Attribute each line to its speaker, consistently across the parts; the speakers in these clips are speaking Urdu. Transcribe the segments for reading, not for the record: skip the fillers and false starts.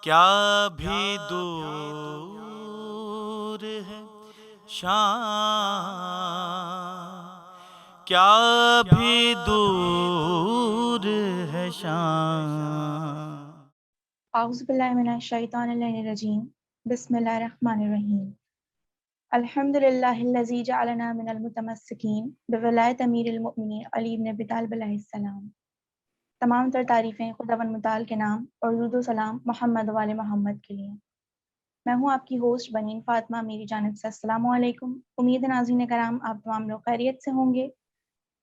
Speaker 1: کیا بھی دور ہے شام، کیا بھی دور ہے شام۔
Speaker 2: اعوذ باللہ من الشیطان الرجیم، بسم اللہ الرحمن الرحیم۔ الحمد للہ الذی جعلنا من المتمسکین بولایت امیر المؤمنین علی بن ابی طالب علیہ السلام۔ تمام تر تعریفیں خداوند متعال کے نام اور درود و سلام محمد وآل محمد کے لیے۔ میں ہوں آپ کی ہوسٹ بنین فاطمہ، میری جانب سے السلام علیکم۔ امید ناظرین کرام آپ تمام لوگ خیریت سے ہوں گے۔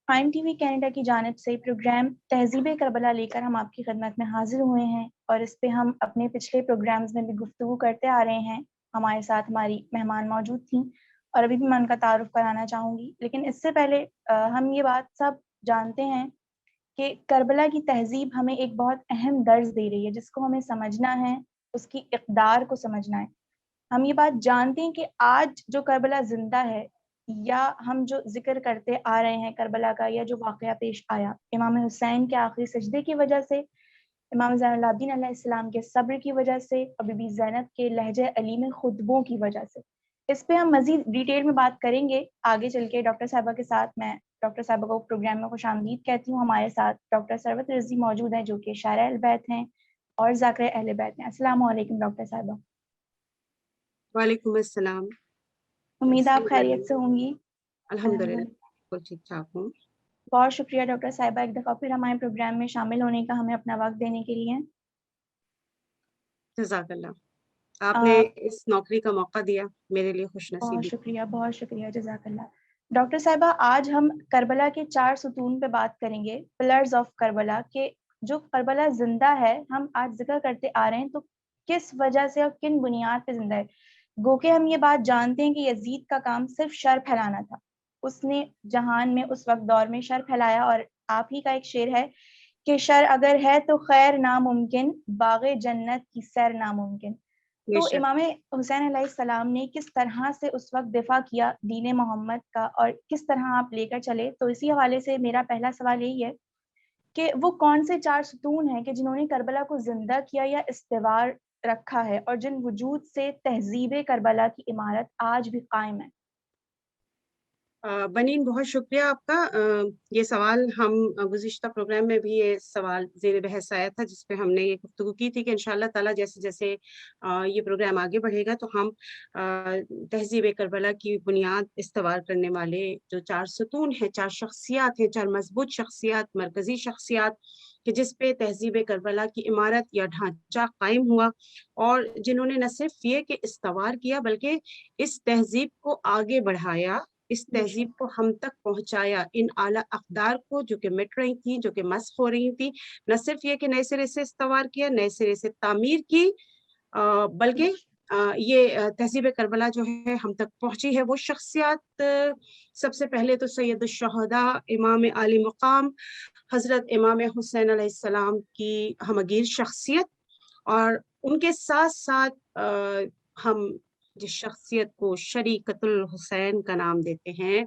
Speaker 2: قائم ٹی وی کینیڈا کی جانب سے پروگرام تہذیب کربلا لے کر ہم آپ کی خدمت میں حاضر ہوئے ہیں، اور اس پہ ہم اپنے پچھلے پروگرامز میں بھی گفتگو کرتے آ رہے ہیں۔ ہمارے ساتھ ہماری مہمان موجود تھیں اور ابھی بھی میں ان کا تعارف کرانا چاہوں گی، لیکن اس سے پہلے ہم یہ بات سب جانتے ہیں کہ کربلا کی تہذیب ہمیں ایک بہت اہم درس دے رہی ہے، جس کو ہمیں سمجھنا ہے، اس کی اقدار کو سمجھنا ہے۔ ہم یہ بات جانتے ہیں کہ آج جو کربلا زندہ ہے، یا ہم جو ذکر کرتے آ رہے ہیں کربلا کا، یا جو واقعہ پیش آیا امام حسین کے آخری سجدے کی وجہ سے، امام زین العابدین علیہ السلام کے صبر کی وجہ سے، اور بی بی زینب کے لہجہ علی میں خطبوں کی وجہ سے، اس پہ ہم مزید ڈیٹیل میں بات کریں گے آگے چل کے۔ ڈاکٹر صاحبہ کے ساتھ میں ڈاکٹر صاحبہ کو پروگرام میں خوش آمدید کہتی ہوں۔ ہمارے ساتھ ڈاکٹر ثروت رضوی موجود ہیں، جو کہ شارع اہل بیت ہیں اور ذاکر اہل بیت ہیں۔ السلام علیکم ڈاکٹر صاحبہ۔
Speaker 3: وعلیکم السلام۔
Speaker 2: امید آپ خیریت سے ہوں گی؟
Speaker 3: الحمدللہ بالکل ٹھیک ٹھاک ہوں۔
Speaker 2: بہت شکریہ ڈاکٹر صاحبہ ایک دفعہ پھر ہمارے پروگرام میں شامل ہونے کا، ہمیں اپنا وقت دینے کے لیے۔
Speaker 3: جزاک اللہ، آپ نے اس نوکری کا موقع دیا، میرے لیے خوش
Speaker 2: بہت
Speaker 3: نصیبی۔
Speaker 2: شکریہ، بہت شکریہ، جزاک اللہ۔ ڈاکٹر صاحبہ آج ہم کربلا کے 4 ستون پہ بات کریں گے، پلرز آف کربلا، کہ جو کربلا زندہ ہے ہم آج ذکر کرتے آ رہے ہیں تو کس وجہ سے اور کن بنیاد پہ زندہ ہے۔ گو کہ ہم یہ بات جانتے ہیں کہ یزید کا کام صرف شر پھیلانا تھا، اس نے جہان میں اس وقت دور میں شر پھیلایا، اور آپ ہی کا ایک شعر ہے کہ شر اگر ہے تو خیر ناممکن، باغ جنت کی سیر ناممکن۔ تو امام حسین علیہ السلام نے کس طرح سے اس وقت دفاع کیا دین محمد کا، اور کس طرح آپ لے کر چلے، تو اسی حوالے سے میرا پہلا سوال یہی ہے کہ وہ کون سے 4 ستون ہیں کہ جنہوں نے کربلا کو زندہ کیا یا استوار رکھا ہے، اور جن وجود سے تہذیب کربلا کی عمارت آج بھی قائم ہے۔
Speaker 3: بنین بہت شکریہ آپ کا۔ یہ سوال ہم گزشتہ پروگرام میں بھی یہ سوال زیر بحث آیا تھا، جس پہ ہم نے یہ گفتگو کی تھی کہ انشاءاللہ تعالیٰ جیسے جیسے یہ پروگرام آگے بڑھے گا تو ہم تہذیب کربلا کی بنیاد استوار کرنے والے جو 4 ستون ہیں، 4 شخصیات ہیں، 4 مضبوط شخصیات، مرکزی شخصیات، کہ جس پہ تہذیب کربلا کی عمارت یا ڈھانچہ قائم ہوا، اور جنہوں نے نہ صرف یہ کہ استوار کیا بلکہ اس تہذیب کو آگے بڑھایا، اس تہذیب کو ہم تک پہنچایا، ان اعلیٰ اقدار کو جو کہ مٹ رہی تھیں، جو کہ مسخ ہو رہی تھیں، نہ صرف یہ کہ نئے سرے سے استوار کیا، نئے سرے سے تعمیر کی، بلکہ یہ تہذیب کربلا جو ہے ہم تک پہنچی ہے۔ وہ شخصیات سب سے پہلے تو سید الشہداء امام عالی مقام حضرت امام حسین علیہ السلام کی ہمگیر شخصیت، اور ان کے ساتھ ساتھ ہم جس شخصیت کو شریکت الحسین کا نام دیتے ہیں،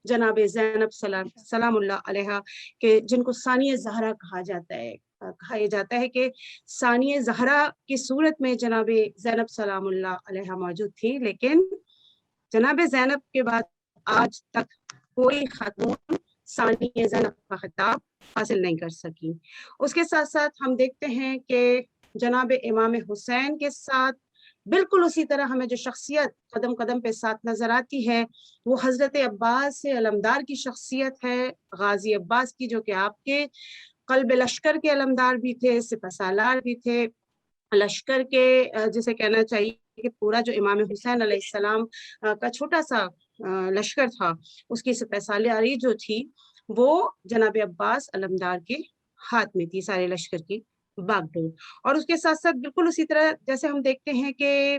Speaker 3: جناب زینب سلام اللہ علیہا، کہ جن کو ثانیہ زہرا کہا جاتا ہے، کہا یہ جاتا ہے کہ ثانیہ زہرا کی صورت میں جناب زینب سلام اللہ علیہا موجود تھی، لیکن جناب زینب کے بعد آج تک کوئی خاتون ثانیہ زینب کا خطاب حاصل نہیں کر سکی۔ اس کے ساتھ ساتھ ہم دیکھتے ہیں کہ جناب امام حسین کے ساتھ بالکل اسی طرح ہمیں جو شخصیت قدم قدم پہ ساتھ نظر آتی ہے وہ حضرت عباس علمدار کی شخصیت ہے، غازی عباس کی، جو کہ آپ کے قلب لشکر کے علمدار بھی تھے، سپہ سالار بھی تھے، لشکر کے جسے کہنا چاہیے کہ پورا جو امام حسین علیہ السلام کا چھوٹا سا لشکر تھا، اس کی سپہ سالاری جو تھی وہ جناب عباس علمدار کے ہاتھ میں تھی، سارے لشکر کی باغ ڈور۔ اور اس کے ساتھ ساتھ بالکل اسی طرح جیسے ہم دیکھتے ہیں کہ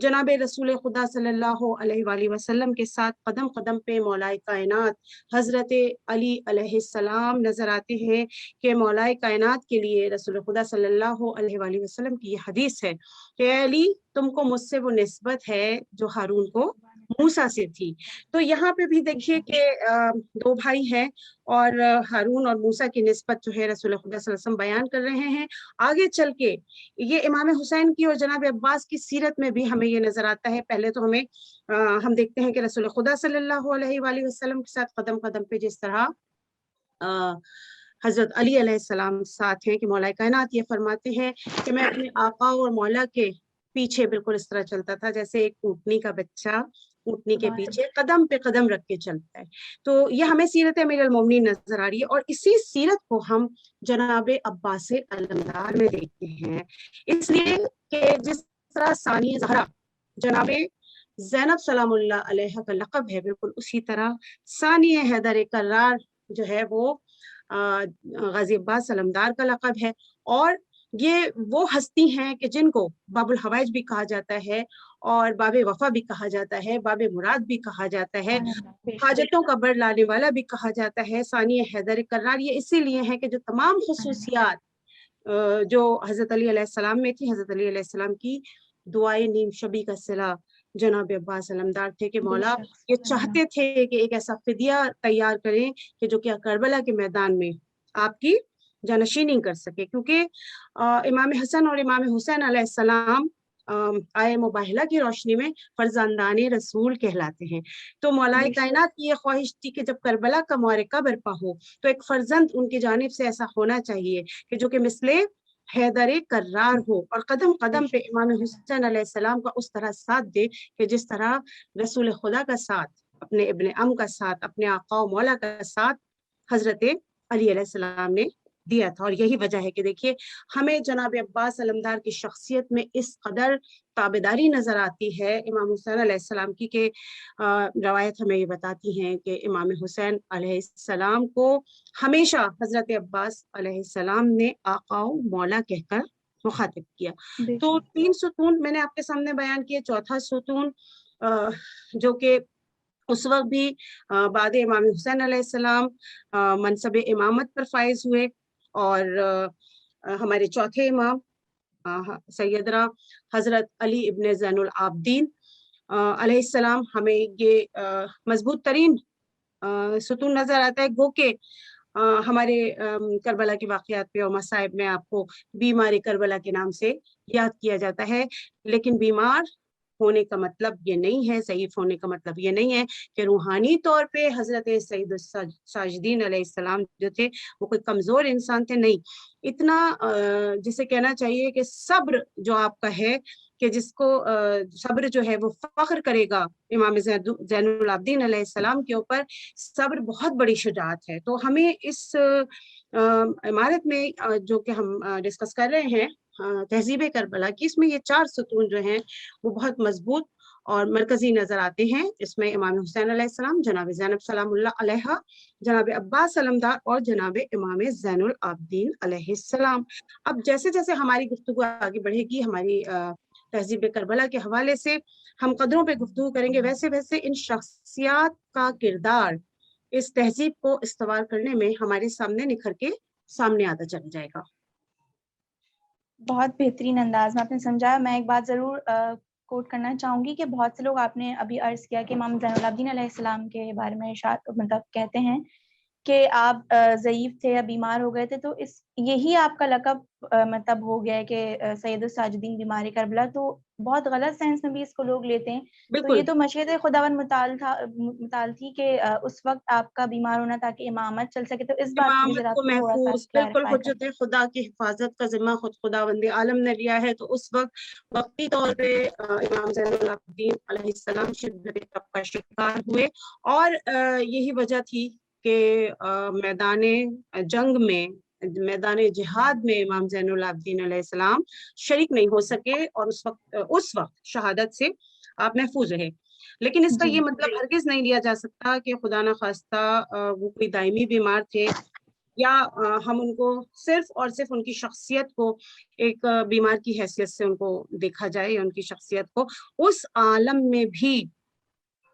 Speaker 3: جناب رسول خدا صلی اللہ علیہ وآلہ وسلم کے ساتھ قدم قدم پہ مولائے کائنات حضرت علی علیہ السلام نظر آتے ہیں، کہ مولائے کائنات کے لیے رسول خدا صلی اللہ علیہ وآلہ وسلم کی یہ حدیث ہے کہ اے علی، تم کو مجھ سے وہ نسبت ہے جو ہارون کو موسیٰ سے تھی. تو یہاں پہ بھی دیکھیے کہ دو بھائی ہیں اور ہارون اور موسیٰ کی نسبت جو ہے رسول خدا صلی اللہ علیہ وسلم بیان کر رہے ہیں. آگے چل کے یہ امام حسین کی اور جناب عباس کی سیرت میں بھی ہمیں یہ نظر آتا ہے. پہلے تو ہم دیکھتے ہیں کہ رسول خدا صلی اللہ علیہ وآلہ وسلم کے ساتھ قدم قدم پہ جس طرح حضرت علی علیہ السلام ساتھ ہیں کہ مولا کائنات یہ فرماتے ہیں کہ میں اپنے آقا اور مولا کے پیچھے بالکل اس طرح چلتا تھا جیسے ایک اونٹنی کا بچہ اونٹنی کے پیچھے قدم پہ قدم رکھ کے چلتا ہے. تو یہ ہمیں سیرت امیر المومنین نظر آ رہی ہے اور اسی سیرت کو ہم جناب عباس علمدار میں دیکھتے ہیں. اس لیے کہ جس طرح ثانی زہرا جناب زینب سلام اللہ علیہ کا لقب ہے، بالکل اسی طرح ثانی حیدر کرار جو ہے وہ غازی عباس علمدار کا لقب ہے. اور یہ وہ ہستی ہیں کہ جن کو باب الحوائج بھی کہا جاتا ہے اور باب وفا بھی کہا جاتا ہے، باب مراد بھی کہا جاتا ہے، حاجتوں کا بڑھ لانے والا بھی کہا جاتا ہے. ثانی حیدر کرار یہ اسی لیے ہے کہ جو تمام خصوصیات جو حضرت علی علیہ السلام میں تھی، حضرت علی علیہ السلام کی دعائے نیم شبی کا صلہ جناب عباس علمدار تھے کہ مولا یہ چاہتے تھے کہ ایک ایسا فدیہ تیار کریں کہ جو کہ کربلا کے میدان میں آپ کی جانشینی کر سکے. کیونکہ امام حسن اور امام حسین علیہ السلام آئے مباہلہ کی روشنی میں فرزندان رسول کہلاتے ہیں. تو مولا کائنات کی یہ خواہش تھی کہ جب کربلا کا معرکہ برپا ہو تو ایک فرزند ان کی جانب سے ایسا ہونا چاہیے کہ جو کہ مثل حیدر کرار ہو اور قدم قدم پہ امام حسین علیہ السلام کا اس طرح ساتھ دے کہ جس طرح رسول خدا کا ساتھ، اپنے ابن ام کا ساتھ، اپنے آقا و مولا کا ساتھ حضرت علی علیہ السلام نے دیا تھا. اور یہی وجہ ہے کہ دیکھیے ہمیں جناب عباس علمدار کی شخصیت میں اس قدر تابعداری نظر آتی ہے امام حسین علیہ السلام کی کہ روایت ہمیں یہ بتاتی ہیں کہ امام حسین علیہ السلام کو ہمیشہ حضرت عباس علیہ السلام نے آقا و مولا کہہ کر مخاطب کیا. تو 3 ستون میں نے آپ کے سامنے بیان کیے. چوتھا ستون جو کہ اس وقت بھی بعد امام حسین علیہ السلام منصب امامت پر فائز ہوئے اور ہمارے چوتھے امام سیدنا حضرت علی ابن زین العابدین علیہ السلام، ہمیں یہ مضبوط ترین ستون نظر آتا ہے. گو کہ ہمارے کربلا کے واقعات پہ اور مصائب میں آپ کو بیمار کربلا کے نام سے یاد کیا جاتا ہے. لیکن بیمار ہونے کا مطلب یہ نہیں ہے، ضعیف ہونے کا مطلب یہ نہیں ہے کہ روحانی طور پہ حضرت سید الساجدین علیہ السلام جو تھے وہ کوئی کمزور انسان تھے. نہیں، اتنا جسے کہنا چاہیے کہ صبر جو آپ کا ہے کہ جس کو صبر جو ہے وہ فخر کرے گا امام زین العابدین علیہ السلام کے اوپر. صبر بہت بڑی شجاعت ہے. تو ہمیں اس عمارت میں جو کہ ہم ڈسکس کر رہے ہیں تہذیب کربلا کی، اس میں یہ 4 ستون جو ہیں وہ بہت مضبوط اور مرکزی نظر آتے ہیں. اس میں امام حسین علیہ السلام، جناب زینب سلام اللہ علیہا، جناب عباس علمدار اور جناب امام زین العابدین علیہ السلام. اب جیسے جیسے ہماری گفتگو آگے بڑھے گی، ہماری تہذیب کربلا کے حوالے سے ہم قدروں پہ گفتگو کریں گے، ویسے ویسے ان شخصیات کا کردار اس تہذیب کو استوار کرنے میں ہمارے سامنے نکھر کے سامنے آتا چلا جائے گا.
Speaker 2: بہت بہترین انداز میں آپ نے سمجھایا. میں ایک بات ضرور کوٹ کرنا چاہوں گی کہ بہت سے لوگ آپ نے ابھی عرض کیا کہ امام زین العابدین علیہ السلام کے بارے میں مطلب کہتے ہیں کہ آپ ضعیف تھے یا بیمار ہو گئے تھے، تو یہی آپ کا لقب مطلب ہو گیا ہے کہ سید الساجدین بیمار کربلا. تو بہت غلط سینس میں بھی اس کو لوگ لیتے ہیں. تو یہ تو مشیت خداوند متعال تھی کہ اس وقت آپ کا بیمار ہونا تاکہ امامت چل سکے. تو اس بات کی ذرا
Speaker 3: کو
Speaker 2: تھوڑا سا
Speaker 3: محفوظ، بالکل حجت خدا کی حفاظت کا ذمہ خود خداوند عالم نے لیا ہے. تو اس وقت وقتی طور پہ امام زین العابدین علیہ السلام شدت تب کا شکار ہوئے اور یہی وجہ تھی کہ میدان جنگ میں، میدان جہاد میں امام زین العابدین علیہ السلام شریک نہیں ہو سکے اور اس وقت شہادت سے آپ محفوظ رہے. لیکن اس کا یہ مطلب ہرگز نہیں لیا جا سکتا کہ خدا نخواستہ وہ کوئی دائمی بیمار تھے یا ہم ان کو صرف اور صرف ان کی شخصیت کو ایک بیمار کی حیثیت سے ان کو دیکھا جائے یا ان کی شخصیت کو. اس عالم میں بھی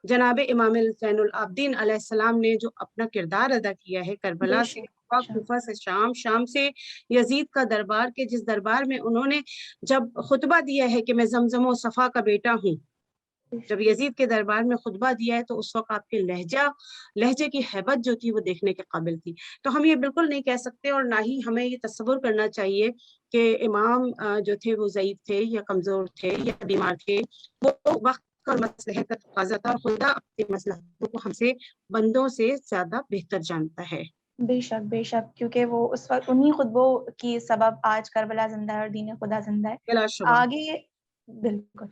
Speaker 3: جناب امام زین العابدین علیہ السلام نے جو اپنا کردار ادا کیا ہے کربلا سے کوفہ سے شام، شام سے یزید کا دربار کے جس دربار میں انہوں نے جب خطبہ دیا ہے کہ میں زمزم و صفا کا بیٹا ہوں جب یزید کے دربار میں خطبہ دیا ہے تو اس وقت آپ کے لہجے کی ہیبت جو تھی وہ دیکھنے کے قابل تھی. تو ہم یہ بالکل نہیں کہہ سکتے اور نہ ہی ہمیں یہ تصور کرنا چاہیے کہ امام جو تھے وہ ضعیف تھے یا کمزور تھے یا بیمار تھے. وہ وقت اور مصلحت کا تقاضا تھا. خدا اپنی مصلحتوں کو ہم سے بندوں سے زیادہ بہتر جانتا ہے.
Speaker 2: بے شک کیونکہ وہ اس وقت انہی خطبوں کی سبب آج کربلا زندہ ہے اور دین خدا زندہ ہے.
Speaker 3: بلا شبہ.
Speaker 2: آگے بالکل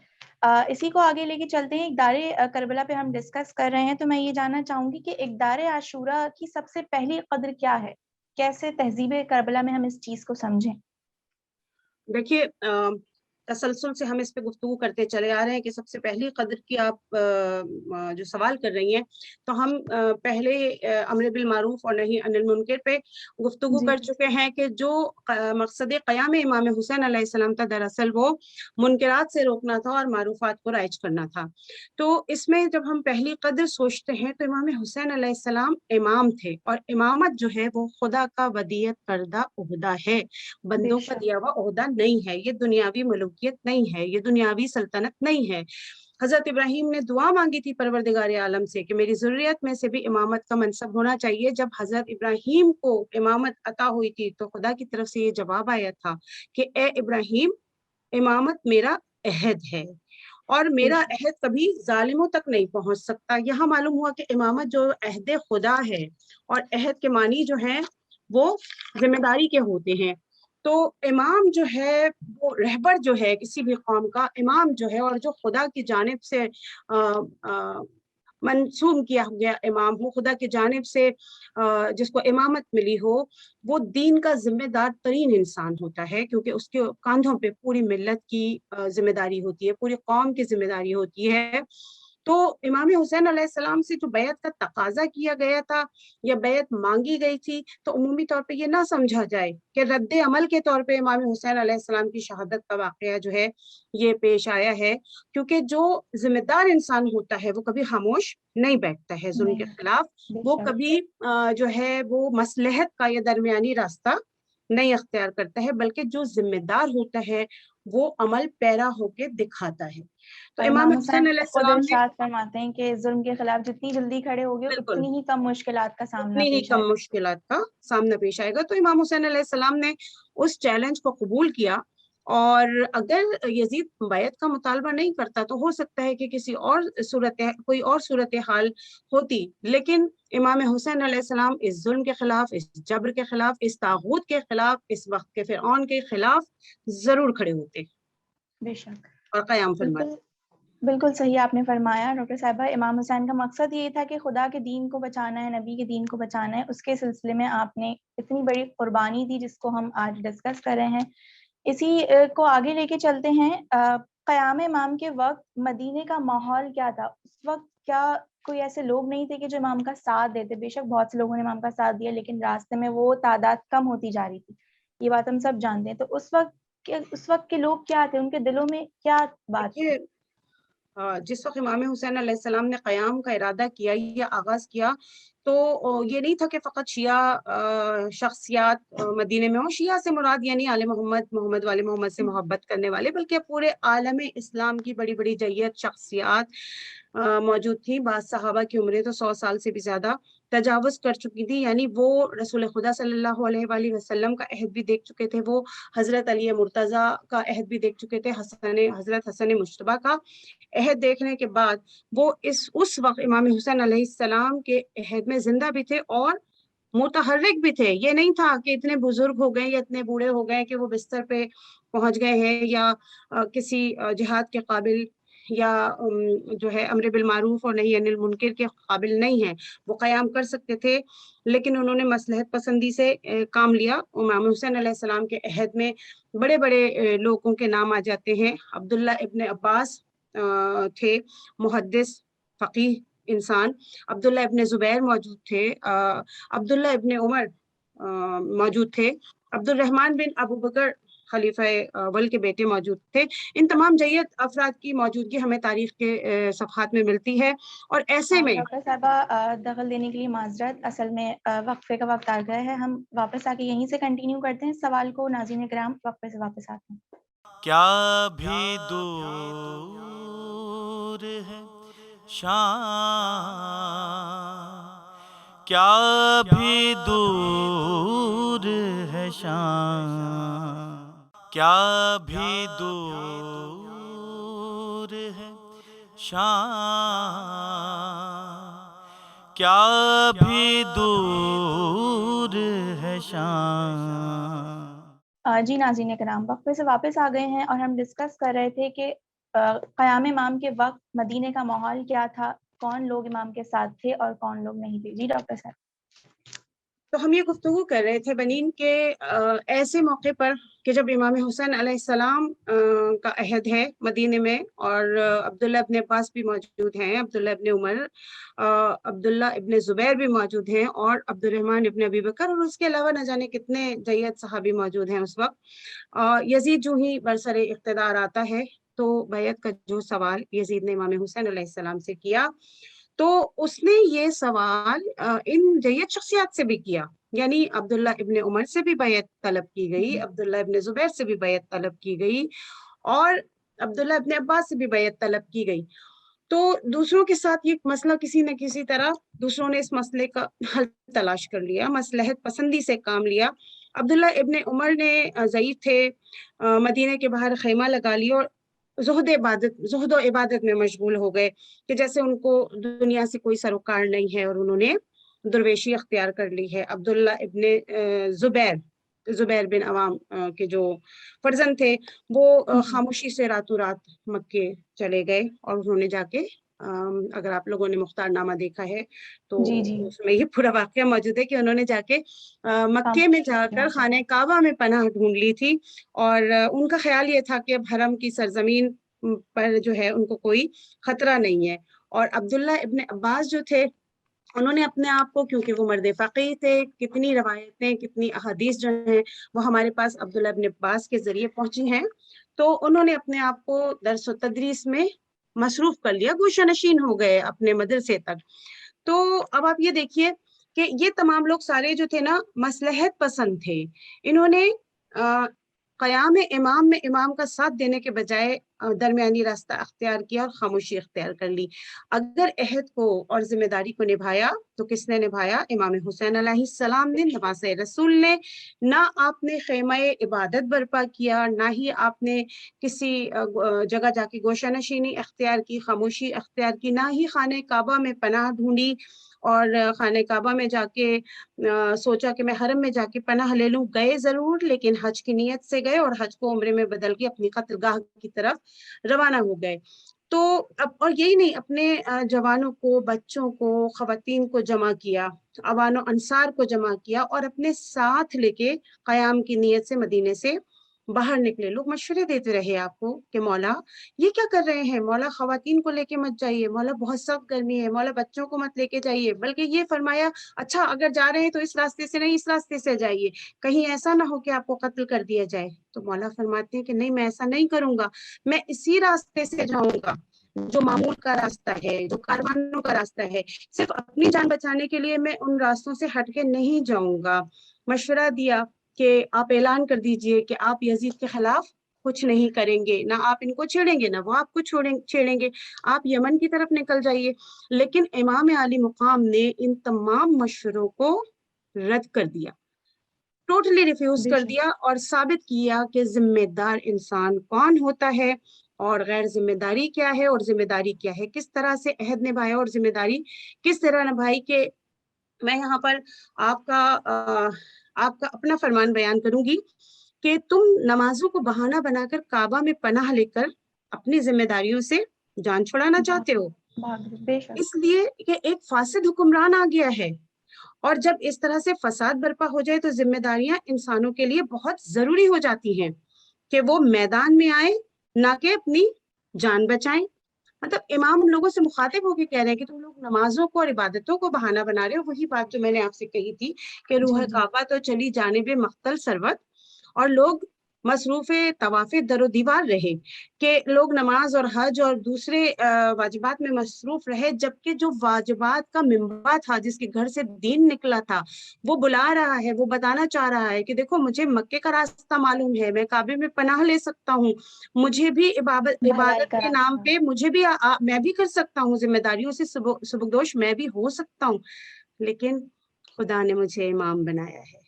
Speaker 2: اسی کو آگے لے کے چلتے ہیں. اقدار کربلا پہ ہم ڈسکس کر رہے ہیں تو میں یہ جاننا چاہوں گی کہ اقدار عاشورہ کی سب سے پہلی قدر کیا ہے؟ کیسے تہذیب کربلا میں ہم اس چیز کو سمجھیں؟
Speaker 3: دیکھیے تسلسل سے ہم اس پہ گفتگو کرتے چلے آ رہے ہیں کہ سب سے پہلی قدر کی آپ جو سوال کر رہی ہیں تو ہم پہلے امر بالمعروف اور نہی عن المنکر پہ گفتگو
Speaker 2: جی
Speaker 3: کر چکے ہیں کہ جو مقصد قیام امام حسین علیہ السلام تھا دراصل وہ منکرات سے روکنا تھا اور معروفات کو رائج کرنا تھا. تو اس میں جب ہم پہلی قدر سوچتے ہیں تو امام حسین علیہ السلام امام تھے اور امامت جو ہے وہ خدا کا ودیعت کردہ عہدہ ہے, بندوں کا دیا ہوا عہدہ نہیں ہے. یہ دنیاوی ملوکیت نہیں ہے, یہ دنیاوی سلطنت نہیں ہے. حضرت ابراہیم نے دعا مانگی تھی پروردگار عالم سے کہ میری ذریت میں سے بھی امامت کا منصب ہونا چاہیے. جب حضرت ابراہیم کو امامت عطا ہوئی تھی تو خدا کی طرف سے یہ جواب آیا تھا کہ اے ابراہیم امامت میرا عہد ہے اور میرا عہد کبھی ظالموں تک نہیں پہنچ سکتا. یہاں معلوم ہوا کہ امامت جو عہد خدا ہے اور عہد کے معنی جو ہیں وہ ذمہ داری کے ہوتے ہیں. تو امام جو ہے وہ رہبر جو ہے کسی بھی قوم کا امام جو ہے اور جو خدا کی جانب سے منسوب کیا گیا امام ہو, خدا کی جانب سے جس کو امامت ملی ہو, وہ دین کا ذمہ دار ترین انسان ہوتا ہے کیونکہ اس کے کاندھوں پہ پوری ملت کی ذمہ داری ہوتی ہے, پوری قوم کی ذمہ داری ہوتی ہے. تو امام حسین علیہ السلام سے جو بیعت کا تقاضا کیا گیا تھا یا بیعت مانگی گئی تھی تو عمومی طور پہ یہ نہ سمجھا جائے کہ رد عمل کے طور پہ امام حسین علیہ السلام کی شہادت کا واقعہ جو ہے یہ پیش آیا ہے, کیونکہ جو ذمہ دار انسان ہوتا ہے وہ کبھی خاموش نہیں بیٹھتا ہے ظلم کے خلاف, وہ کبھی جو ہے وہ مصلحت کا یا درمیانی راستہ نہیں اختیار کرتا ہے, بلکہ جو ذمہ دار ہوتا ہے وہ عمل پیرا ہو کے دکھاتا ہے. تو امام حسین علیہ
Speaker 2: خود
Speaker 3: السلام نے
Speaker 2: ارشاد فرماتے ہیں کہ ظلم کے خلاف جتنی جلدی کھڑے ہوگے
Speaker 3: بالکل
Speaker 2: اتنی ہی کم مشکلات کا سامنا
Speaker 3: اتنی ہی
Speaker 2: پیش
Speaker 3: کم
Speaker 2: آئے گا.
Speaker 3: مشکلات کا سامنا پیش آئے گا. تو امام حسین علیہ السلام نے اس چیلنج کو قبول کیا اور اگر یزید بیعت کا مطالبہ نہیں کرتا تو ہو سکتا ہے کہ کوئی اور صورتحال ہوتی, لیکن امام حسین علیہ السلام اس ظلم کے خلاف, اس جبر کے خلاف, اس طاغوت کے خلاف, اس وقت کے فرعون کے خلاف ضرور کھڑے ہوتے
Speaker 2: بے شک
Speaker 3: اور قیام فرماتے.
Speaker 2: بالکل صحیح آپ نے فرمایا ڈاکٹر صاحبہ. امام حسین کا مقصد یہ تھا کہ خدا کے دین کو بچانا ہے, نبی کے دین کو بچانا ہے. اس کے سلسلے میں آپ نے اتنی بڑی قربانی دی جس کو ہم آج ڈسکس کر رہے ہیں. اسی کو آگے لے کے چلتے ہیں. قیام امام کے وقت مدینے کا ماحول کیا تھا؟ اس وقت کیا کوئی ایسے لوگ نہیں تھے کہ جو امام کا ساتھ دیتے؟ بے شک بہت سے لوگوں نے امام کا ساتھ دیا, لیکن راستے میں وہ تعداد کم ہوتی جا رہی تھی, یہ بات ہم سب جانتے ہیں. تو اس وقت کے لوگ کیا تھے, ان کے دلوں میں کیا بات تھی؟
Speaker 3: جس وقت امام حسین علیہ السلام نے قیام کا ارادہ کیا یا آغاز کیا تو یہ نہیں تھا کہ فقط شیعہ شخصیات مدینے میں ہوں. شیعہ سے مراد یعنی آل محمد, محمد والے محمد سے محبت کرنے والے, بلکہ پورے عالم اسلام کی بڑی بڑی جیت شخصیات موجود تھیں. بعض صحابہ کی عمریں تو 100 سال سے بھی زیادہ تجاوز کر چکی تھی, یعنی وہ رسول خدا صلی اللہ علیہ وآلہ وسلم کا عہد بھی دیکھ چکے تھے, وہ حضرت علی مرتضیٰ کا عہد بھی دیکھ چکے تھے, حضرت حسن مجتبیٰ کا عہد دیکھنے کے بعد وہ اس وقت امام حسین علیہ السلام کے عہد میں زندہ بھی تھے اور متحرک بھی تھے. یہ نہیں تھا کہ اتنے بزرگ ہو گئے یا اتنے بوڑھے ہو گئے کہ وہ بستر پہ پہنچ گئے ہیں یا کسی جہاد کے قابل یا جو ہے امر بالمعروف اور نہی عن المنکر کے قابل نہیں ہیں. وہ قیام کر سکتے تھے لیکن انہوں نے مصلحت پسندی سے کام لیا. امام حسین علیہ السلام کے عہد میں بڑے بڑے لوگوں کے نام آ جاتے ہیں. عبداللہ ابن عباس تھے, محدث فقیہ انسان. عبداللہ ابن زبیر موجود تھے, عبداللہ ابن عمر موجود تھے, عبد الرحمن بن ابو بکر خلیفہ اول کے بیٹے موجود تھے. ان تمام جیت افراد کی موجودگی ہمیں تاریخ کے صفحات میں ملتی ہے. اور ایسے میں
Speaker 2: ڈاکٹر صاحبہ دخل دینے کے لیے معذرت, اصل میں وقفے کا وقت آ گیا ہے. ہم واپس آ کے یہیں سے کنٹینیو کرتے ہیں سوال کو. ناظرین کرام وقفے سے واپس آتے ہیں.
Speaker 1: کیا بھی دور ہے شام، کیا بھی دور ہے شام، کیا بھی دور ہے شام، کیا بھی دور ہے شام۔
Speaker 2: جی ناظرین کرام، وقفے سے واپس آ گئے ہیں اور ہم ڈسکس کر رہے تھے کہ قیام امام کے وقت مدینے کا ماحول کیا تھا، کون لوگ امام کے ساتھ تھے اور کون لوگ نہیں تھے۔ جی ڈاکٹر صاحب۔
Speaker 3: تو ہم یہ گفتگو کر رہے تھے بنین کے ایسے موقع پر کہ جب امام حسین علیہ السلام کا عہد ہے مدینے میں، اور عبداللہ ابن عباس بھی موجود ہیں، عبداللہ ابن عمر، عبداللہ ابن زبیر بھی موجود ہیں، اور عبد الرحمن ابن ابی بکر، اور اس کے علاوہ نہ جانے کتنے جید صحابی موجود ہیں اس وقت۔ یزید جو ہی برسر اقتدار آتا ہے تو بیعت کا جو سوال یزید نے امام حسین علیہ السلام سے کیا، تو اس نے یہ سوال ان جید شخصیات سے بھی کیا، یعنی عبداللہ ابن عمر سے بھی بیعت طلب کی گئی، عبداللہ ابن زبیر سے بھی بیعت طلب کی گئی، اور عبداللہ ابن عباس سے بھی بیعت طلب کی گئی۔ تو دوسروں کے ساتھ یہ مسئلہ کسی نہ کسی طرح دوسروں نے اس مسئلے کا حل تلاش کر لیا، مصلحت پسندی سے کام لیا۔ عبداللہ ابن عمر نے ضعیف تھے، مدینے کے باہر خیمہ لگا لیا اور زہد و عبادت میں مشغول ہو گئے، کہ جیسے ان کو دنیا سے کوئی سروکار نہیں ہے اور انہوں نے درویشی اختیار کر لی ہے۔ عبداللہ ابن زبیر بن عوام کے جو فرزند تھے وہ خاموشی سے راتوں رات مکے چلے گئے، اور انہوں نے جا کے اگر آپ لوگوں نے مختار نامہ دیکھا ہے تو
Speaker 2: جی جی
Speaker 3: اس میں یہ پورا واقعہ موجود ہے کہ انہوں نے جا کے مکے میں جا کر خانہ کعبہ میں پناہ ڈھونڈ لی تھی، اور ان کا خیال یہ تھا کہ اب حرم کی سرزمین پر جو ہے ان کو کوئی خطرہ نہیں ہے۔ اور عبداللہ ابن عباس جو تھے انہوں نے اپنے آپ کو، کیونکہ وہ مرد فقیہ تھے، کتنی روایتیں کتنی احادیث جو ہیں وہ ہمارے پاس عبداللہ ابن عباس کے ذریعے پہنچی ہیں، تو انہوں نے اپنے آپ کو درس و تدریس میں مصروف کر لیا، گوشہ نشین ہو گئے اپنے مدرسے تک۔ تو اب آپ یہ دیکھیے کہ یہ تمام لوگ سارے جو تھے نا مصلحت پسند تھے، انہوں نے قیام امام میں امام کا ساتھ دینے کے بجائے درمیانی راستہ اختیار کیا اور خاموشی اختیار کر لی۔ اگر عہد کو اور ذمہ داری کو نبھایا تو کس نے نبھایا؟ امام حسین علیہ السلام نے، نماز رسول نے۔ نہ آپ نے خیمہ عبادت برپا کیا، نہ ہی آپ نے کسی جگہ جا کے گوشہ نشینی اختیار کی، خاموشی اختیار کی، نہ ہی خانہ کعبہ میں پناہ ڈھونڈی اور خانہ کعبہ میں جا کے سوچا کہ میں حرم میں جا کے پناہ لے لوں۔ گئے ضرور لیکن حج کی نیت سے گئے، اور حج کو عمرے میں بدل کے اپنی قتلگاہ کی طرف روانہ ہو گئے۔ تو اب اور یہی نہیں، اپنے جوانوں کو، بچوں کو، خواتین کو جمع کیا، عوان و انصار کو جمع کیا، اور اپنے ساتھ لے کے قیام کی نیت سے مدینے سے باہر نکلے۔ لوگ مشورے دیتے رہے آپ کو کہ مولا یہ کیا کر رہے ہیں، مولا خواتین کو لے کے مت جائیے، مولا بہت سخت گرمی ہے، مولا بچوں کو مت لے کے جائیے، بلکہ یہ فرمایا اچھا اگر جا رہے ہیں تو اس راستے سے نہیں، اس راستے سے جائیے، کہیں ایسا نہ ہو کہ آپ کو قتل کر دیا جائے۔ تو مولا فرماتے ہیں کہ نہیں، میں ایسا نہیں کروں گا، میں اسی راستے سے جاؤں گا جو معمول کا راستہ ہے، جو کاروانوں کا راستہ ہے، صرف اپنی جان بچانے کے لیے میں ان راستوں سے ہٹ کے نہیں جاؤں گا۔ مشورہ دیا کہ آپ اعلان کر دیجئے کہ آپ یزید کے خلاف کچھ نہیں کریں گے، نہ آپ ان کو چھیڑیں گے، نہ وہ آپ کو چھیڑیں گے، آپ یمن کی طرف نکل جائیے۔ لیکن امام عالی مقام نے ان تمام مشوروں کو رد کر دیا، ٹوٹلی ریفیوز کر دیا، اور ثابت کیا کہ ذمہ دار انسان کون ہوتا ہے اور غیر ذمہ داری کیا ہے، اور ذمہ داری کیا ہے، کس طرح سے عہد نبھایا اور ذمہ داری کس طرح نبھائی۔ کہ میں یہاں پر آپ کا اپنا فرمان بیان کروں گی کہ تم نمازوں کو بہانہ بنا کر کعبہ میں پناہ لے کر اپنی ذمہ داریوں سے جان چھڑانا چاہتے ہو، اس لیے کہ ایک فاسد حکمران آ گیا ہے، اور جب اس طرح سے فساد برپا ہو جائے تو ذمہ داریاں انسانوں کے لیے بہت ضروری ہو جاتی ہیں کہ وہ میدان میں آئے، نہ کہ اپنی جان بچائیں۔ مطلب امام ان لوگوں سے مخاطب ہو کے کہہ رہے ہیں کہ تم لوگ نمازوں کو اور عبادتوں کو بہانہ بنا رہے ہو، وہی بات جو میں نے آپ سے کہی تھی کہ روح کعبہ تو چلی جانب مقتل سروت، اور لوگ مصروف طواف در و دیوار رہے، کہ لوگ نماز اور حج اور دوسرے واجبات میں مصروف رہے، جبکہ جو واجبات کا منبع تھا، جس کے گھر سے دین نکلا تھا، وہ بلا رہا ہے، وہ بتانا چاہ رہا ہے کہ دیکھو مجھے مکے کا راستہ معلوم ہے، میں کعبے میں پناہ لے سکتا ہوں، مجھے بھی
Speaker 2: بھلائی
Speaker 3: عبادت
Speaker 2: کا
Speaker 3: کے نام
Speaker 2: راستہ.
Speaker 3: پہ مجھے بھی میں بھی کر سکتا ہوں، ذمہ داریوں سے سبکدوش میں بھی ہو سکتا ہوں، لیکن خدا نے مجھے امام بنایا ہے،
Speaker 2: بے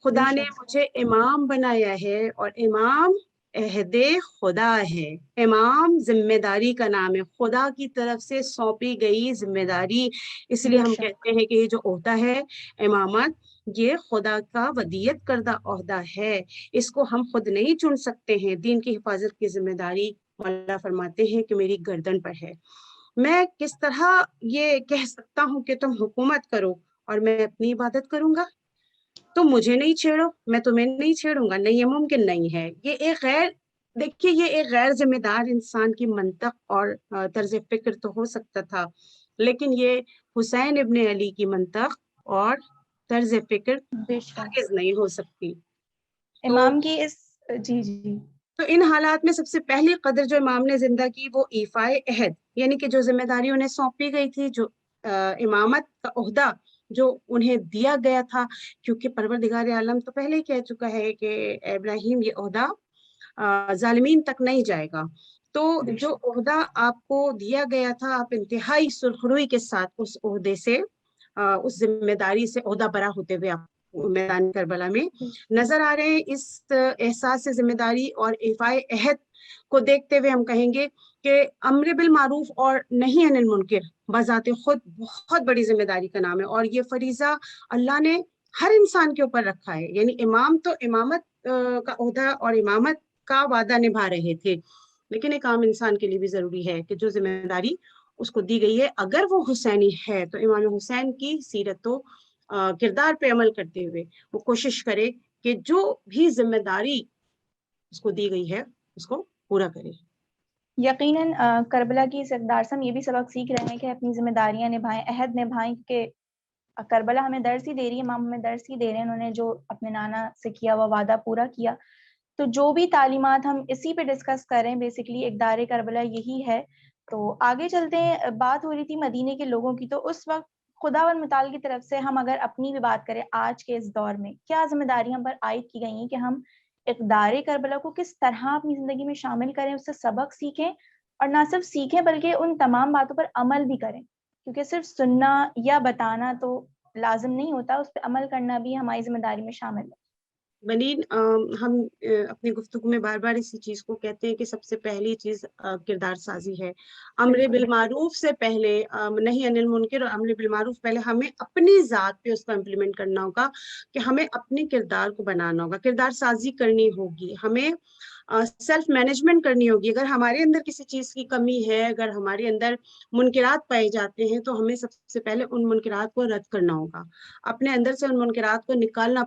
Speaker 3: خدا نے
Speaker 2: شک.
Speaker 3: مجھے امام بنایا ہے، اور امام عہد خدا ہے، امام ذمہ داری کا نام ہے، خدا کی طرف سے سونپی گئی ذمہ داری، اس لیے
Speaker 2: بے
Speaker 3: ہم
Speaker 2: شک.
Speaker 3: کہتے ہیں کہ یہ جو عہدہ ہے امامت، یہ خدا کا ودیت کردہ عہدہ ہے، اس کو ہم خود نہیں چن سکتے ہیں، دین کی حفاظت کی ذمہ داری مولا فرماتے ہیں کہ میری گردن پر ہے۔ میں کس طرح یہ کہہ سکتا ہوں کہ تم حکومت کرو اور میں اپنی عبادت کروں گا؟ تم مجھے نہیں چھیڑو، میں تمہیں نہیں چھیڑوں گا، نہیں، یہ ممکن نہیں ہے۔ دیکھیے یہ ایک غیر ذمہ دار انسان کی منطق اور طرز فکر تو ہو سکتا تھا، لیکن یہ حسین ابن علی کی منطق اور طرز فکر
Speaker 2: بے شک.
Speaker 3: ہرگز نہیں ہو سکتی۔ تو
Speaker 2: امام کی اس جی جی
Speaker 3: تو ان حالات میں سب سے پہلی قدر جو امام نے زندہ کی وہ ایفائے عہد، یعنی کہ جو ذمہ داری انہیں سونپی گئی تھی، جو امامت کا عہدہ جو انہیں دیا گیا تھا، کیونکہ پروردگار عالم تو پہلے ہی کہہ چکا ہے کہ ابراہیم یہ عہدہ ظالمین تک نہیں جائے گا، تو
Speaker 2: بے
Speaker 3: جو
Speaker 2: شک.
Speaker 3: عہدہ آپ کو دیا گیا تھا، آپ انتہائی سرخروئی کے ساتھ اس عہدے سے، اس ذمہ داری سے عہدہ برا ہوتے ہوئے آپ میدان کربلا میں
Speaker 2: بے شک.
Speaker 3: نظر آ رہے ہیں۔ اس احساس سے ذمہ داری اور ایفائے عہد کو دیکھتے ہوئے ہم کہیں گے کہ امر بالمعروف اور نہی عن المنکر بذات خود بہت بڑی ذمہ داری کا نام ہے، اور یہ فریضہ اللہ نے ہر انسان کے اوپر رکھا ہے۔ یعنی امام تو امامت کا عہدہ اور امامت کا وعدہ نبھا رہے تھے، لیکن ایک عام انسان کے لیے بھی ضروری ہے کہ جو ذمہ داری اس کو دی گئی ہے، اگر وہ حسینی ہے تو امام حسین کی سیرت و کردار پہ عمل کرتے ہوئے وہ کوشش کرے کہ جو بھی ذمہ داری اس کو دی گئی ہے اس کو پورا کرے۔
Speaker 2: یقیناً کربلا کی اس اقدار سے ہم یہ بھی سبق سیکھ رہے ہیں کہ اپنی ذمہ داریاں نبھائیں، عہد نبھائیں، کہ کربلا ہمیں درس ہی دے رہی ہے، امام ہمیں درس ہی دے رہے ہیں، انہوں نے جو اپنے نانا سے کیا وہ وعدہ پورا کیا۔ تو جو بھی تعلیمات ہم اسی پہ ڈسکس کر رہے ہیں، بیسکلی اقدار کربلا یہی ہے۔ تو آگے چلتے ہیں، بات ہو رہی تھی مدینے کے لوگوں کی، تو اس وقت خداوند متعال کی طرف سے ہم اگر اپنی بھی بات کریں آج کے اس دور میں کیا ذمہ داریاں ہم پر عائد کی گئی ہیں کہ ہم اقدار کربلا کو کس طرح اپنی زندگی میں شامل کریں، اس سے سبق سیکھیں، اور نہ صرف سیکھیں بلکہ ان تمام باتوں پر عمل بھی کریں، کیونکہ صرف سننا یا بتانا تو لازم نہیں ہوتا، اس پہ عمل کرنا بھی ہماری ذمہ داری میں شامل ہے۔
Speaker 3: بنین، ہم اپنی گفتگو میں بار بار اسی چیز کو کہتے ہیں کہ سب سے پہلی چیز کردار سازی ہے۔ امر
Speaker 2: بالکل
Speaker 3: بالمعروف سے پہلے، نہی عن المنکر اور امر بالمعروف پہلے ہمیں اپنی ذات پہ اس کو امپلیمنٹ کرنا ہوگا، کہ ہمیں اپنی کردار کو بنانا ہوگا، کردار سازی کرنی ہوگی، ہمیں سیلف مینجمنٹ کرنی ہوگی۔ اگر ہمارے اندر کسی چیز کی کمی ہے، اگر ہمارے اندر منکرات پائے جاتے ہیں، تو ہمیں سب سے پہلے ان منکرات کو رد کرنا ہوگا، اپنے اندر سے ان منکرات کو نکالنا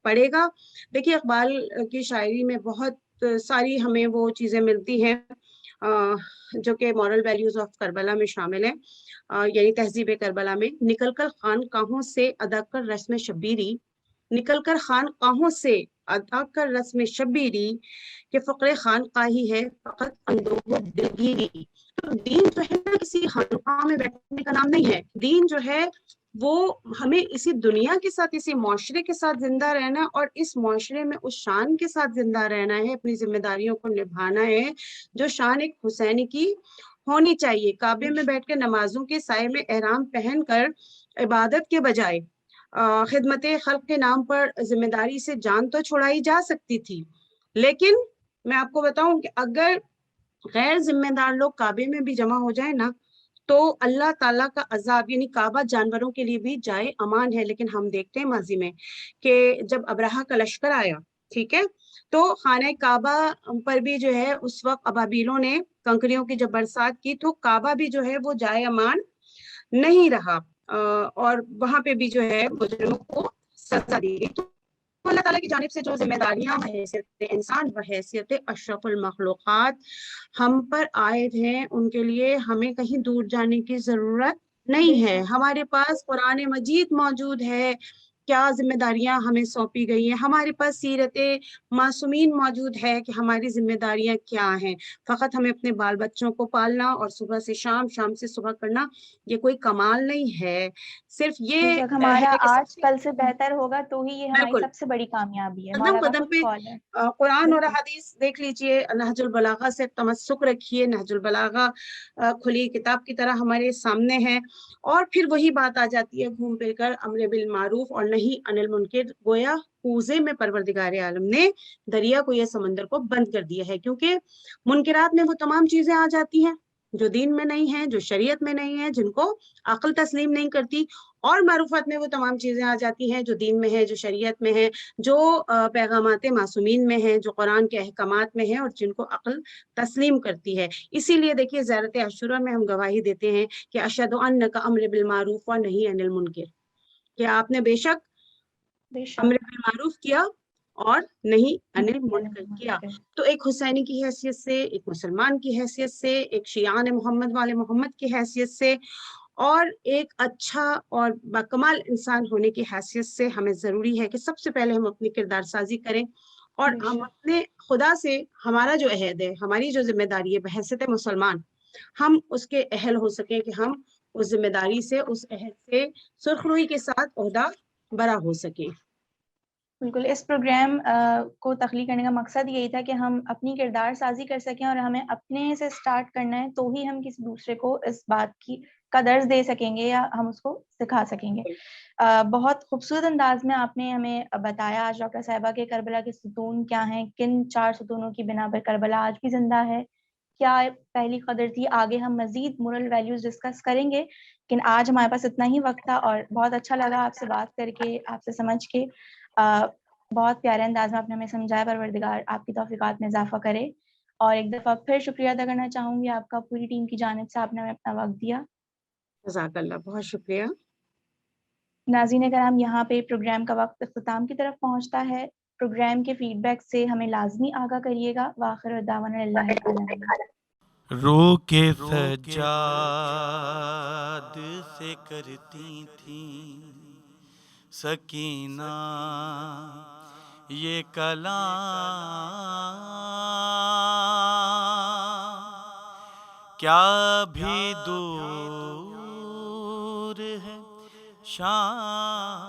Speaker 3: پڑے گا۔ دیکھیے اقبال کی شاعری میں بہت ساری ہمیں وہ چیزیں ملتی ہیں جو کہ مورل ویلیوز آف کربلا میں شامل ہیں، یعنی تہذیب کربلا میں۔ نکل کر خانقاہوں سے ادا کر رسم شبیری، نکل کر خانقاہوں سے ادا کر رسم شبیری، کہ فقر خانقاہی ہے فقط اندوہ و دلگیری۔ تو دین جو ہے کسی خانقاہ میں بیٹھنے کا نام نہیں ہے، دین جو ہے وہ ہمیں اسی دنیا کے ساتھ، اسی معاشرے کے ساتھ زندہ رہنا، اور اس معاشرے میں اس شان کے ساتھ زندہ رہنا ہے، اپنی ذمہ داریوں کو نبھانا ہے جو شان ایک حسینی کی ہونی چاہیے۔ کعبے میں بیٹھ کے نمازوں کے سائے میں احرام پہن کر عبادت کے بجائے خدمت خلق کے نام پر ذمہ داری سے جان تو چھڑائی جا سکتی تھی، لیکن میں آپ کو بتاؤں کہ اگر غیر ذمہ دار لوگ کعبے میں بھی جمع ہو جائیں نا، تو اللہ تعالیٰ کا عذاب، یعنی کعبہ جانوروں کے لیے بھی جائے امان ہے، لیکن ہم دیکھتے ہیں ماضی میں کہ جب ابرہہ کا لشکر آیا، ٹھیک ہے، تو خانہ کعبہ پر بھی جو ہے اس وقت ابابیلوں نے کنکریوں کی جب برسات کی، تو کعبہ بھی جو ہے وہ جائے امان نہیں رہا، اور وہاں پہ بھی جو ہے مجرموں کو سزا دی گئی۔ تو اللہ تعالیٰ کی جانب سے جو ذمہ داریاں حیثیت انسان و حیثیت اشرف المخلوقات ہم پر عائد ہیں، ان کے لیے ہمیں کہیں دور جانے کی ضرورت نہیں ہے۔ ہمارے پاس قرآن مجید موجود ہے، کیا ذمہ داریاں ہمیں سونپی گئی ہیں، ہمارے پاس سیرت معصومین موجود ہے کہ ہماری ذمہ داریاں کیا ہیں۔ فقط ہمیں اپنے بال بچوں کو پالنا اور صبح سے شام، شام سے صبح کرنا یہ کوئی کمال نہیں ہے، صرف
Speaker 2: بے
Speaker 3: یہ
Speaker 2: شک ہمارا
Speaker 3: ہے کہ سب
Speaker 2: آج
Speaker 3: سے
Speaker 2: کل سے بہتر ہوگا تو ہی یہ ہماری
Speaker 3: بالکل
Speaker 2: سب سے بڑی کامیابی ہے،
Speaker 3: قدم
Speaker 2: مولا کا
Speaker 3: قدم
Speaker 2: خود
Speaker 3: پہ
Speaker 2: قول ہے۔
Speaker 3: قرآن اور
Speaker 2: بالکل
Speaker 3: حدیث دیکھ لیجئے، نہج البلاغہ سے تمسک رکھیے، نہج البلاغہ کھلی کتاب کی طرح ہمارے سامنے ہے، اور پھر وہی بات آ جاتی ہے گھوم پھر کر امر بالمعروف اور نہی عن المنکر، گویا کوزے میں پروردگار عالم نے دریا کو، یہ سمندر کو بند کر دیا ہے، کیونکہ منکرات میں وہ تمام چیزیں آ جاتی ہیں جو دین میں نہیں ہیں، جو شریعت میں نہیں ہیں، جن کو عقل تسلیم نہیں کرتی، اور معروفات میں وہ تمام چیزیں آ جاتی ہیں جو دین میں ہے، جو شریعت میں ہے، جو پیغامات معصومین میں ہیں، جو قرآن کے احکامات میں ہیں، اور جن کو عقل تسلیم کرتی ہے۔ اسی لیے دیکھیے زیارت عاشورہ میں ہم گواہی دیتے ہیں کہ اشہد انک امر بالمعروف و نہی عن المنکر، کہ آپ نے بے شک
Speaker 2: بے
Speaker 3: امر
Speaker 2: شک
Speaker 3: بالمعروف کیا اور نہیں عن المنکر کیا۔ تو ایک حسینی کی حیثیت سے، ایک مسلمان کی حیثیت سے، ایک شیعان محمد والے محمد کی حیثیت سے، اور ایک اچھا اور باکمال انسان ہونے کی حیثیت سے ہمیں ضروری ہے کہ سب سے پہلے ہم اپنی کردار سازی کریں، اور
Speaker 2: بے
Speaker 3: ہم
Speaker 2: شک
Speaker 3: اپنے خدا سے، ہمارا جو عہد ہے، ہماری جو ذمہ داری ہے بحیثیت مسلمان، ہم اس کے اہل ہو سکیں کہ ہم اس ذمہ داری سے، اس عہد سے سرخ روئی کے ساتھ عہدہ برا ہو سکیں۔
Speaker 2: بالکل، اس پروگرام کو تخلیق کرنے کا مقصد یہی تھا کہ ہم اپنی کردار سازی کر سکیں، اور ہمیں اپنے سے سٹارٹ کرنا ہے تو ہی ہم کسی دوسرے کو اس بات کی کا درس دے سکیں گے یا ہم اس کو سکھا سکیں گے۔ بہت خوبصورت انداز میں آپ نے ہمیں بتایا آج ڈاکٹر صاحبہ کہ کربلا کے ستون کیا ہیں، کن 4 ستونوں کی بنا پر کربلا آج بھی زندہ ہے، کیا پہلی قدر تھی۔ آگے ہم مزید مورل ویلیوز ڈسکس کریں گے، لیکن آج ہمارے پاس اتنا ہی وقت تھا، اور بہت اچھا لگا آپ سے بات کر کے، آپ سے سمجھ کے۔ بہت پیارے انداز میں آپ نے ہمیں سمجھایا، پروردگار آپ کی توفیقات میں اضافہ کرے۔ اور ایک دفعہ پھر شکریہ ادا کرنا چاہوں گی آپ کا، پوری ٹیم کی جانب سے آپ نے ہمیں اپنا وقت دیا۔
Speaker 3: جزاک اللہ، بہت شکریہ۔
Speaker 2: ناظرین کرام، یہاں پہ پروگرام کا وقت اختتام کی طرف پہنچتا ہے۔ پروگرام کے فیڈ بیک سے ہمیں لازمی آگاہ کریے گا۔ وآخر دعوانا اللہ العالمین۔
Speaker 1: رو کے سجاد سے کرتی تھی سکینہ یہ کلام، کیا بھی دور ہے شام